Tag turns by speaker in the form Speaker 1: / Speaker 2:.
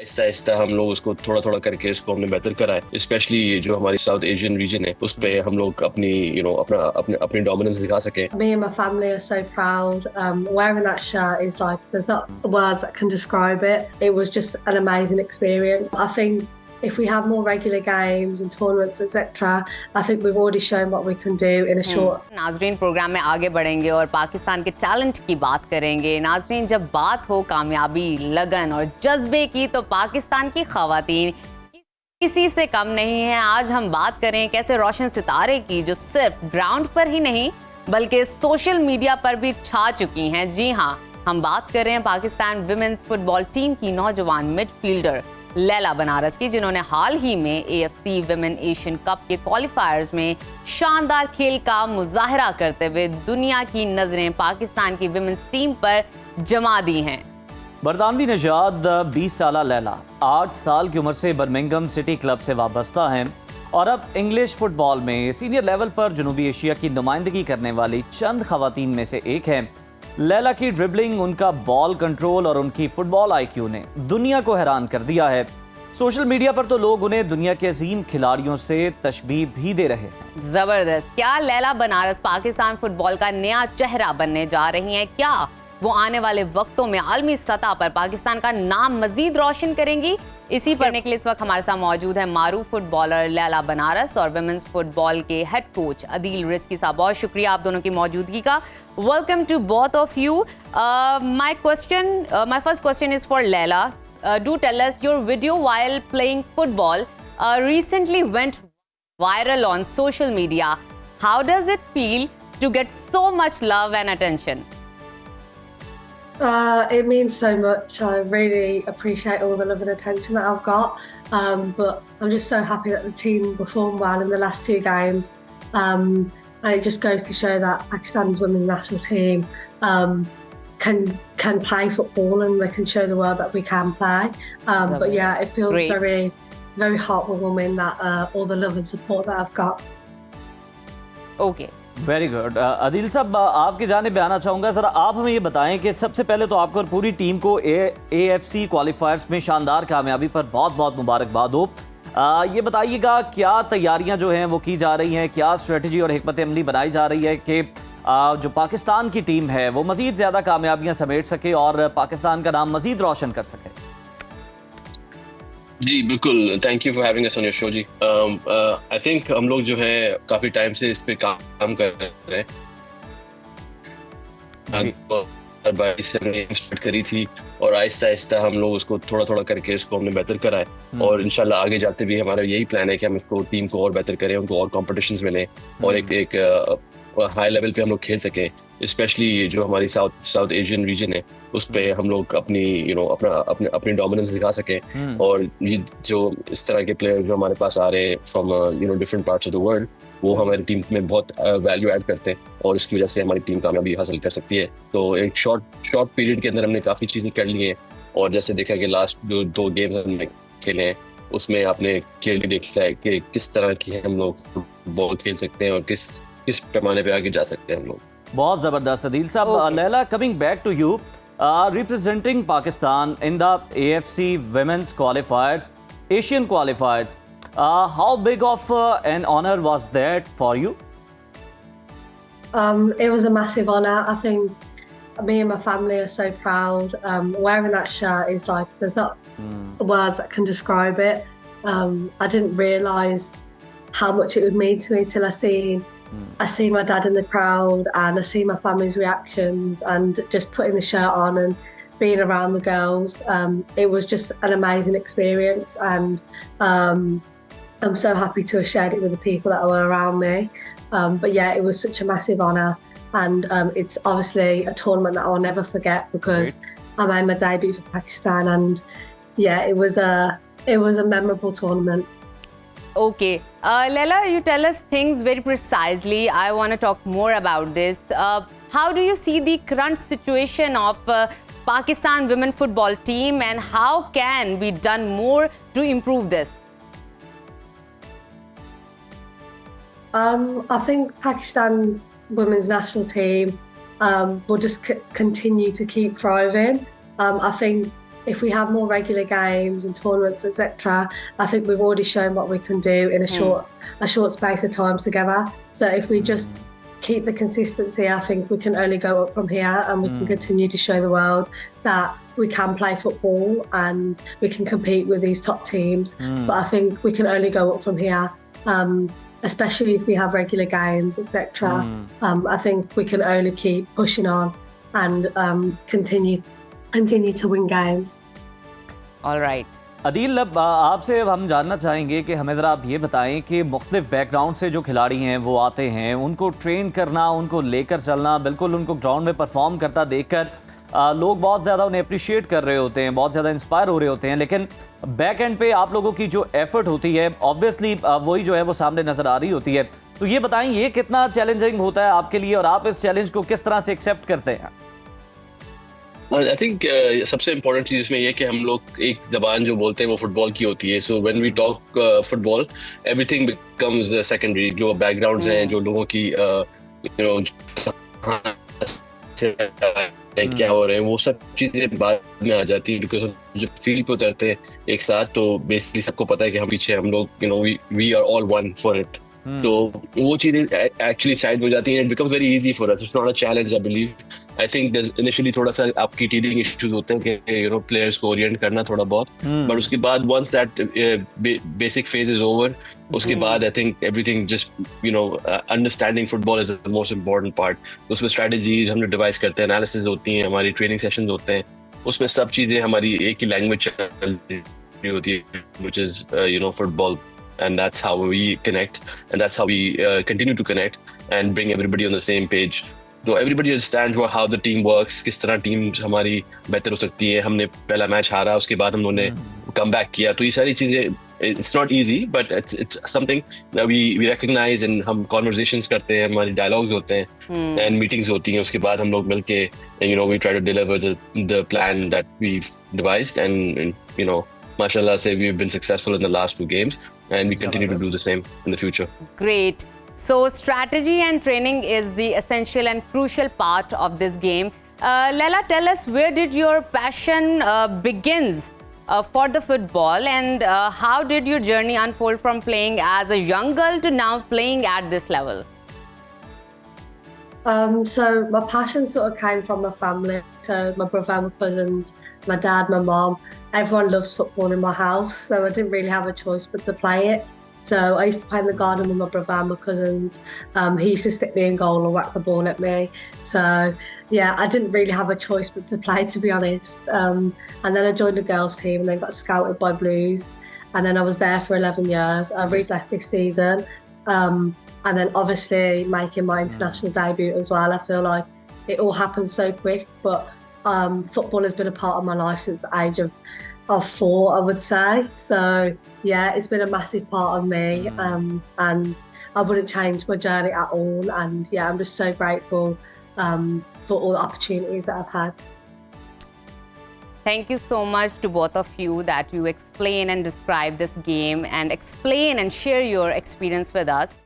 Speaker 1: आहिस्ता आहिस्ता हम लोग उसको थोड़ा थोड़ा करके इसको हमने बेहतर करा है। स्पेशली जो हमारी साउथ एशियन रीजन है उस पे हम लोग अपनी अपनी डोमिनेंस दिखा सके।
Speaker 2: Me and my family are so proud. Wearing that shirt is like, there's not words that can describe it. It was just an amazing experience. I think if we have more regular games and tournaments, etc., I think we've already shown what we can do in a short.
Speaker 3: नाजरीन, programme में आगे बढ़ेंगे और पाकिस्तान के talent की बात करेंगे। नाजरीन, जब बात हो कामयाबी, लगन और जज्बे की तो पाकिस्तान की खवातीन किसी से कम नहीं है। आज हम बात करें एक ऐसे रोशन सितारे की जो सिर्फ ग्राउंड पर ही नहीं बल्कि सोशल मीडिया पर भी छा चुकी हैं। जी हाँ, हम बात कर रहे हैं पाकिस्तान विमेंस फुटबॉल टीम की नौजवान मिडफील्डर लैला बनारस की, जिन्होंने हाल ही में AFC विमेन एशियन कप के क्वालिफायर्स में शानदार खेल का मुजाहरा करते हुए दुनिया की नजरें पाकिस्तान की विमेंस टीम पर जमा दी हैं।
Speaker 4: बरतानवी नजाद 20 साला लैला 8 साल की उम्र से बर्मिंघम सिटी क्लब से वाबस्ता हैं और अब इंग्लिश फुटबॉल में सीनियर लेवल पर जनूबी एशिया की नुमाइंदगी करने वाली चंद खवातीन में से एक हैं। लैला की ड्रिबलिंग, उनका बॉल कंट्रोल और उनकी फुटबॉल IQ ने दुनिया को हैरान कर दिया है। सोशल मीडिया पर तो लोग उन्हें दुनिया के अजीम खिलाड़ियों से तशबीह भी दे रहे हैं।
Speaker 3: जबरदस्त। क्या लैला बनारस पाकिस्तान फुटबॉल का नया चेहरा बनने जा रही हैं? क्या वो आने वाले वक्तों में आलमी सतह पर पाकिस्तान का नाम मजीद रोशन करेंगी? इसी पर के लिए इस वक्त हमारे साथ मौजूद है मारूफ फुटबॉलर लैला बनारस और विमेंस फुटबॉल के हेड कोच अदील रिजकी साहब। बहुत शुक्रिया आप दोनों की मौजूदगी का। Welcome to both of you. My first question is for Laila. Do tell us, your video while playing football recently went viral on social media. How does it feel to get so much love and attention?
Speaker 2: It means so much. I really appreciate all the love and attention that I've got. But I'm just so happy that the team performed well in the last 2 games. And it just goes to show that Pakistan's women's national team can play football and they can show the world that we can play. But yeah, it feels
Speaker 3: Great.
Speaker 2: very, very heartwarming that all the love and support that I've got.
Speaker 3: Okay.
Speaker 4: Very good. Adeel साहब, आपकी जानिब पे आना चाहूँगा। ज़रा आप हमें ये बताएं कि सबसे पहले तो आपको और पूरी टीम को AFC क्वालिफायर्स में शानदार कामयाबी पर बहुत बहुत मुबारकबाद हो। ये बताइएगा, क्या तैयारियां जो हैं वो की जा रही हैं, क्या स्ट्रेटजी और हिकमत अमली बनाई जा रही है कि जो पाकिस्तान की टीम है वो मज़ीद ज़्यादा कामयाबियां समेट सके और पाकिस्तान का नाम मज़ीद रोशन कर सके?
Speaker 1: जी बिल्कुल, thank you for having us on your show जी। आई थिंक हम लोग जो है काफी टाइम से इस पे काम कर रहे हैं। स्टार्ट करी थी और आहिस्ता आहिस्ता हम लोग उसको थोड़ा थोड़ा करके इसको हमने बेहतर करा है और इंशाल्लाह आगे जाते भी हमारा यही प्लान है कि हम इसको टीम को और बेहतर करें, उनको और कॉम्पिटिशन्स मिले और एक हाई लेवल पे हम लोग खेल सकें। स्पेशली जो हमारी साउथ एशियन रीजन है उस पे हम लोग अपनी डोमिनेंस दिखा सकें और ये जो इस तरह के प्लेयर जो हमारे पास आ रहे हैं from different parts of the world, वो हमारी टीम में बहुत वैल्यू ऐड करते हैं और इसकी वजह से हमारी टीम कामयाबी हासिल कर सकती है। तो एक शॉर्ट पीरियड के अंदर हमने काफ़ी चीज़ें कर ली हैं और जैसे देखा कि लास्ट जो 2 गेम्स हमने खेले हैं उसमें आपने क्लियरली देखा है कि किस तरह की हम लोग बॉल खेल सकते हैं और किस पैमाने पे आगे जा सकते हैं हम लोग।
Speaker 4: बहुत ज़बरदस्त। अदील साहब, Laila, coming back to you, representing Pakistan in the AFC women's qualifiers, Asian qualifiers, how big of an honor was that for you?
Speaker 2: It was a massive honour. I think me and my family are so proud. Wearing that shirt is like, there's not words that can describe it. I didn't realise how much it would mean to me till I see my dad in the crowd and I see my family's reactions and just putting the shirt on and being around the girls. It was just an amazing experience and I'm so happy to have shared it with the people that were around me. But yeah, it was such a massive honour and it's obviously a tournament that I'll never forget because I made my debut for Pakistan and yeah, it was a memorable tournament.
Speaker 3: Okay. Lella, you tell us things very precisely. I want to talk more about this. How do you see the current situation of Pakistan women football team and how can be done more to improve this?
Speaker 2: I think Pakistan's women's national team will just continue to keep thriving. I think if we have more regular games and tournaments, etc., I think we've already shown what we can do in a short space of time together. So if we just keep the consistency, I think we can only go up from here, and we can continue to show the world that we can play football and we can compete with these top teams. But I think we can only go up from here, especially if we have regular games, etc. I think we can only keep pushing on and continue to win games.
Speaker 3: All right.
Speaker 4: Adeel, अब आपसे अब हम जानना चाहेंगे कि हमें ज़रा आप ये बताएं कि मुख्तलिफ बैकग्राउंड से जो खिलाड़ी हैं वो आते हैं, उनको ट्रेन करना, उनको लेकर चलना, बिल्कुल उनको ग्राउंड में परफॉर्म करता देखकर लोग बहुत ज़्यादा उन्हें अप्रिशिएट कर रहे होते हैं, बहुत ज़्यादा इंस्पायर हो रहे होते हैं, लेकिन बैक एंड पे आप लोगों की जो एफर्ट होती है ऑब्वियसली वही जो है वो सामने नज़र आ रही होती है। तो ये बताएं, ये कितना चैलेंजिंग होता है आपके लिए और आप इस चैलेंज को किस तरह से एक्सेप्ट करते हैं?
Speaker 1: आई थिंक सबसे इम्पोर्टेंट चीज़ इसमें यह कि हम लोग एक जबान जो बोलते हैं वो फुटबॉल की होती है। So when we talk football, everything becomes secondary. जो बैकग्राउंड्स हैं, जो लोगों की क्या हो रहे हैं, वो सब चीज़ें बाद में आ जाती है। बिकॉज जब फील्ड पे उतरते हैं एक साथ, तो बेसिकली सबको पता है कि हम पीछे हम लोग we are all one for it. तो वो चीज़ें एक्चुअली साइड हो जाती हैं। It becomes very easy for us, it's not a challenge. I believe, I think initially थोड़ा सा आपकी टीदिंग इश्यूज होते हैं कि प्लेयर्स को ओरिएंट करना थोड़ा बहुत, बट उसके बाद once that basic phase is over, उसके बाद I think everything just understanding football is the most important part. उसमें स्ट्रेटजी हम लोग डिवाइस करते हैं, एनालिसिस होती हैं, हमारी ट्रेनिंग सेशंस होते हैं, उसमें सब चीज़ें हमारी एक ही लैंग्वेज चल रही होती है, which is football. And that's how we connect, and that's how we continue to connect and bring everybody on the same page. So everybody understands how the team works, किस तरह टीम हमारी बेहतर हो सकती है। हमने पहला मैच हारा, उसके बाद हम लोगों ने कम बैक किया। तो ये सारी चीज़ें, it's not easy, but it's something that we recognize, and हम conversations करते हैं, हमारी dialogues होते हैं, and meetings होती हैं। उसके बाद हम लोग मिलके we try to deliver the plan that we've devised, and mashallah say we've been successful in the last 2 games, and we continue to do the same in the future.
Speaker 3: Great. So strategy and training is the essential and crucial part of this game. Laila, tell us, where did your passion begins for the football, and how did your journey unfold from playing as a young girl to now playing at this level?
Speaker 2: So my passion sort of came from my family. So my brother, my cousins, my dad, my mom, everyone loves football in my house. So I didn't really have a choice but to play it. So I used to play in the garden with my brother and my cousins. He used to stick me in goal and whack the ball at me. So yeah, I didn't really have a choice but to play, to be honest. And then I joined the girls team and then got scouted by Blues. And then I was there for 11 years. I really left this season. And then obviously making my international debut as well. I feel like it all happened so quick, but football has been a part of my life since the age of 4, I would say. So yeah, it's been a massive part of me, and I wouldn't change my journey at all. And yeah, I'm just so grateful for all the opportunities that I've had.
Speaker 3: Thank you so much to both of you that you explain and describe this game and explain and share your experience with us.